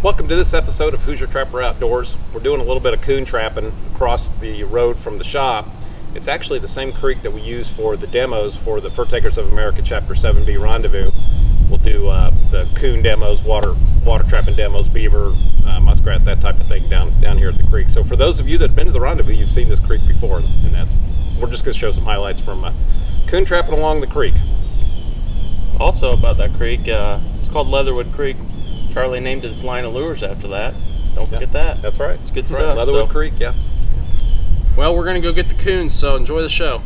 Welcome to this episode of Hoosier Trapper Outdoors. We're doing a little bit of coon trapping across the road from the shop. It's actually the same creek that we use for the demos for the Fur Takers of America Chapter 7B Rendezvous. We'll do the coon demos, water trapping demos, beaver, muskrat, that type of thing down here at the creek. So for those of you that have been to the rendezvous, you've seen this creek before, and we're just going to show some highlights from coon trapping along the creek. Also about that creek, it's called Leatherwood Creek. Charlie named his line of lures after that. Don't forget that. That's right. It's good stuff. Leatherwood Creek, yeah. Well, we're going to go get the coons, so enjoy the show.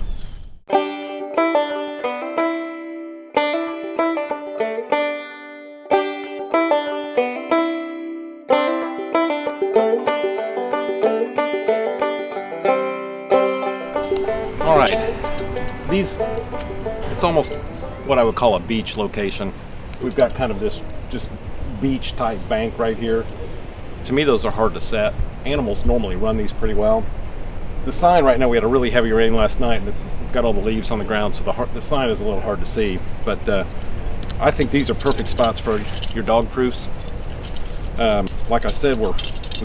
All right. It's almost what I would call a beach location. We've got kind of this just beach type bank right here. To me, those are hard to set. Animals normally run these pretty well. The sign right now, we had a really heavy rain last night and got all the leaves on the ground, so the sign is a little hard to see. But I think these are perfect spots for your dog proofs. Like I said, we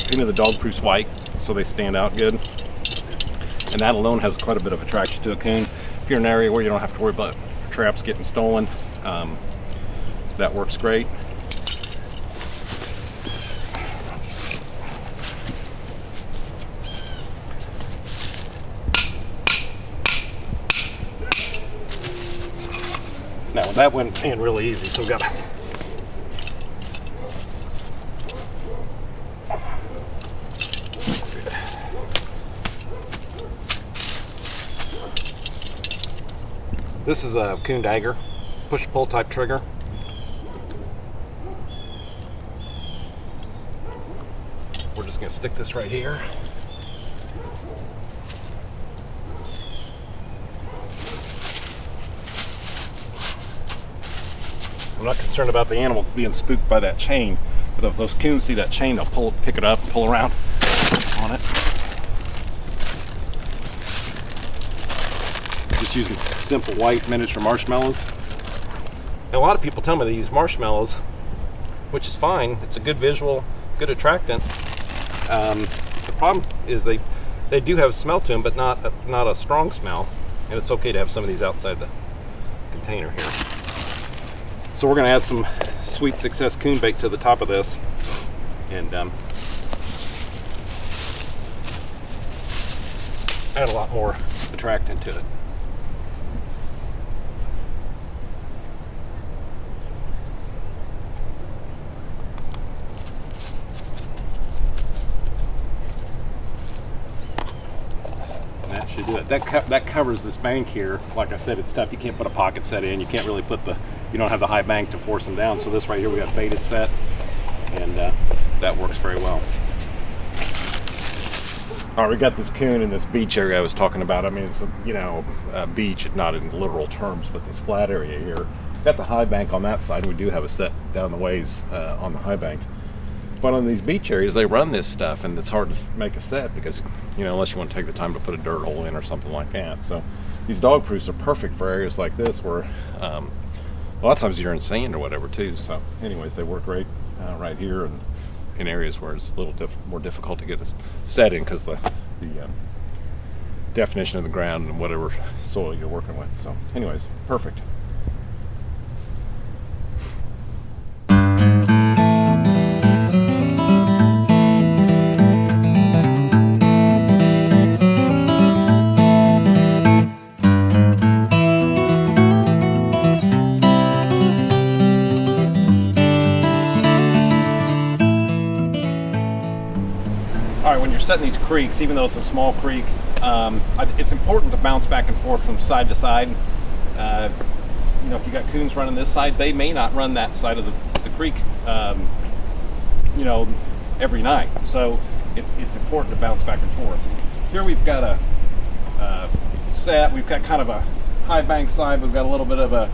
painted the dog proofs white so they stand out good. And that alone has quite a bit of attraction to a coon. If you're in an area where you don't have to worry about traps getting stolen, that works great. Now that went in really easy, so we got This is a coon dagger, push-pull type trigger. We're just going to stick this right here. I'm not concerned about the animal being spooked by that chain, but if those coons see that chain, they'll pick it up and pull around on it. Just using simple white miniature marshmallows. And a lot of people tell me they use marshmallows, which is fine. It's a good visual, good attractant. The problem is they do have a smell to them, but not a strong smell. And it's okay to have some of these outside the container here. So we're going to add some Sweet Success coon bait to the top of this, and add a lot more attractant to it. That should do it. That covers this bank here. Like I said, it's tough. You can't put a pocket set in. You can't really you don't have the high bank to force them down. So this right here, we got baited set, and that works very well. All right, we got this coon in this beach area I was talking about. I mean, it's a beach, not in literal terms, but this flat area here. Got the high bank on that side. We do have a set down the ways on the high bank. But on these beach areas, they run this stuff, and it's hard to make a set because, unless you want to take the time to put a dirt hole in or something like that. So these dog proofs are perfect for areas like this where a lot of times you're in sand or whatever too. So anyways, they work great right here and in areas where it's a little more difficult to get a set in because the definition of the ground and whatever soil you're working with. So anyways, perfect. When you're setting these creeks, even though it's a small creek, it's important to bounce back and forth from side to side. If you got coons running this side, they may not run that side of the creek, every night. So it's important to bounce back and forth. Here we've got a set. We've got kind of a high bank side. We've got a little bit of a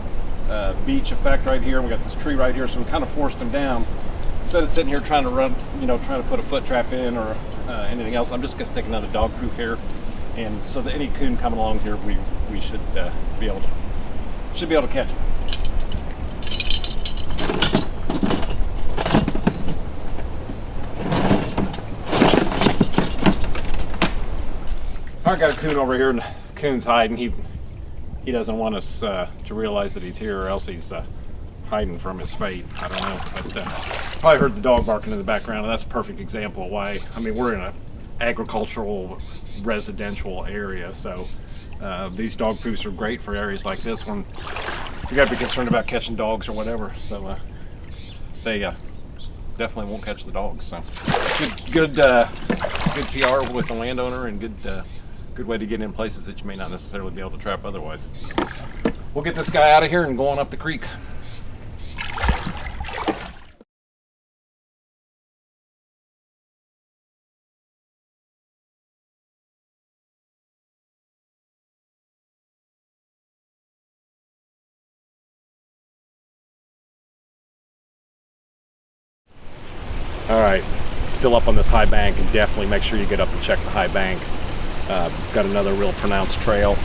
beach effect right here. We've got this tree right here, so we kind of forced them down. Instead of sitting here trying to run, trying to put a foot trap in or anything else, I'm just going to stick another dog proof here, and so that any coon coming along here, we should be able to catch it. I got a coon over here, and coon's hiding. He doesn't want us to realize that he's here, or else he's hiding from his fate. I don't know, but probably heard the dog barking in the background, and that's a perfect example of why. I mean, we're in an agricultural, residential area, so these dog poofs are great for areas like this when you got to be concerned about catching dogs or whatever. So they definitely won't catch the dogs. So good PR with the landowner, and good way to get in places that you may not necessarily be able to trap otherwise. We'll get this guy out of here and go on up the creek. All right, still up on this high bank, and definitely make sure you get up and check the high bank. Got another real pronounced trail.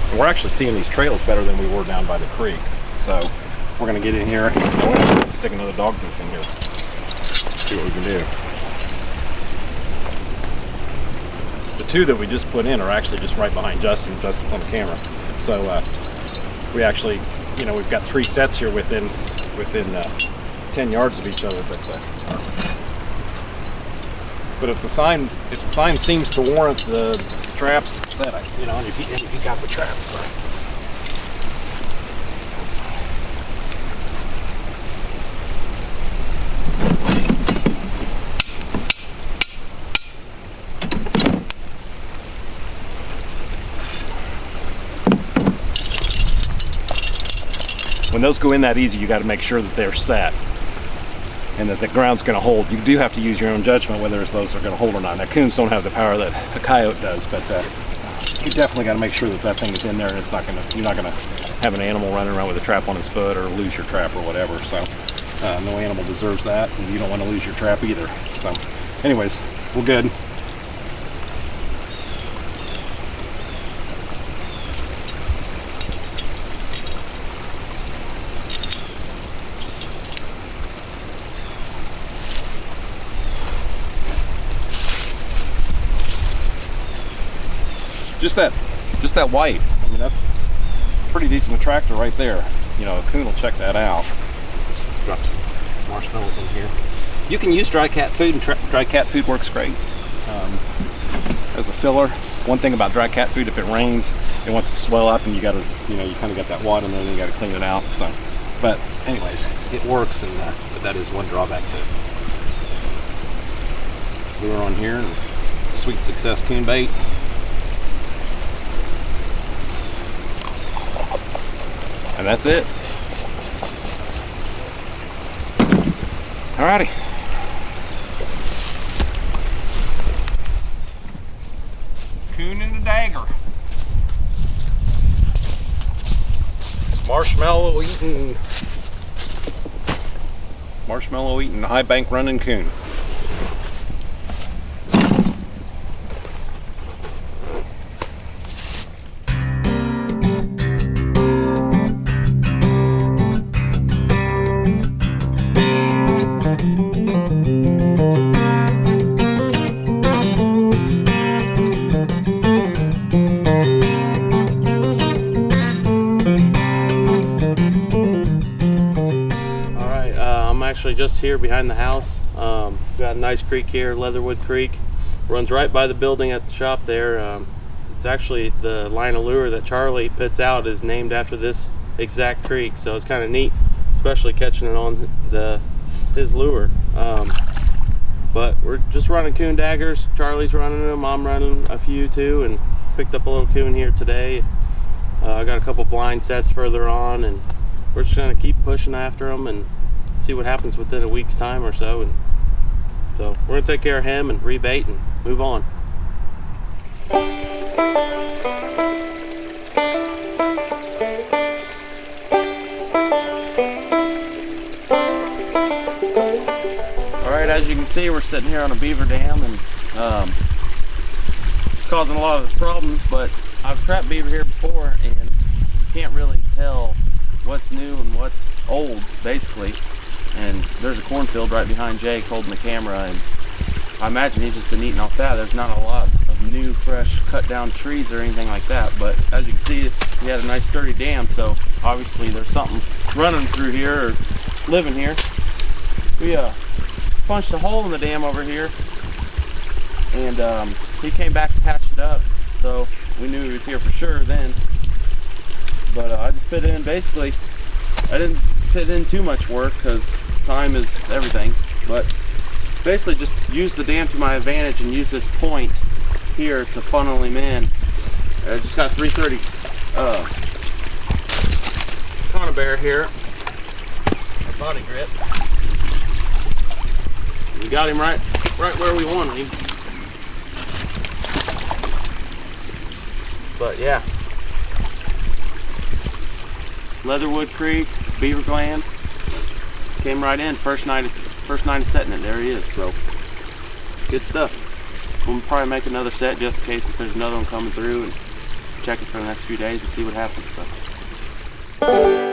And we're actually seeing these trails better than we were down by the creek. So we're gonna get in here. Now we're gonna stick another dog tooth in here. See what we can do. The two that we just put in are actually just right behind Justin. Justin's on the camera. So we actually, you know, we've got 3 sets here within 10 yards of each other. But if the sign seems to warrant the traps, you know, and if you got the traps. When those go in that easy, you got to make sure that they're set and that the ground's going to hold. You do have to use your own judgment whether those are going to hold or not. Now, coons don't have the power that a coyote does, but you definitely got to make sure that that thing is in there, and it's not going to. You're not going to have an animal running around with a trap on his foot or lose your trap or whatever. So, no animal deserves that, and you don't want to lose your trap either. So, anyways, we're good. Just that white. I mean, that's a pretty decent attractor right there. You know, a coon will check that out. Just drop some marshmallows in here. You can use dry cat food, and dry cat food works great as a filler. One thing about dry cat food, if it rains, it wants to swell up, and you gotta, you know, you kind of got that water in there, and you gotta clean it out. So, but anyways, it works, and but that is one drawback to it. Lure on here, and Sweet Success coon bait. And that's it. Alrighty. Coon and a dagger. Marshmallow eating, high bank running coon. Just here behind the house. Got a nice creek here, Leatherwood Creek. Runs right by the building at the shop there. It's actually the line of lure that Charlie puts out is named after this exact creek, so it's kind of neat, especially catching it on his lure. But we're just running coon daggers. Charlie's running them, I'm running a few too, and picked up a little coon here today. I got a couple blind sets further on, and we're just gonna keep pushing after them and see what happens within a week's time or so. And so we're gonna take care of him and rebait and move on. All right, as you can see, we're sitting here on a beaver dam, and it's causing a lot of problems, but I've trapped beaver here before, and you can't really tell what's new and what's old, basically. And there's a cornfield right behind Jake holding the camera, and I imagine he's just been eating off that. There's not a lot of new, fresh, cut down trees or anything like that. But as you can see, we had a nice sturdy dam, so obviously there's something running through here or living here. We punched a hole in the dam over here, and he came back and patched it up, so we knew he was here for sure then. But I just fit in, basically, I didn't fit in too much work because time is everything, but basically just use the dam to my advantage and use this point here to funnel him in. I just got 330 conibear here, our body grip. We got him right where we wanted him. But yeah, Leatherwood Creek, Beaver Gland, came right in first night of setting it. There he is. So good stuff. We'll probably make another set just in case if there's another one coming through, and check it for the next few days and see what happens. So.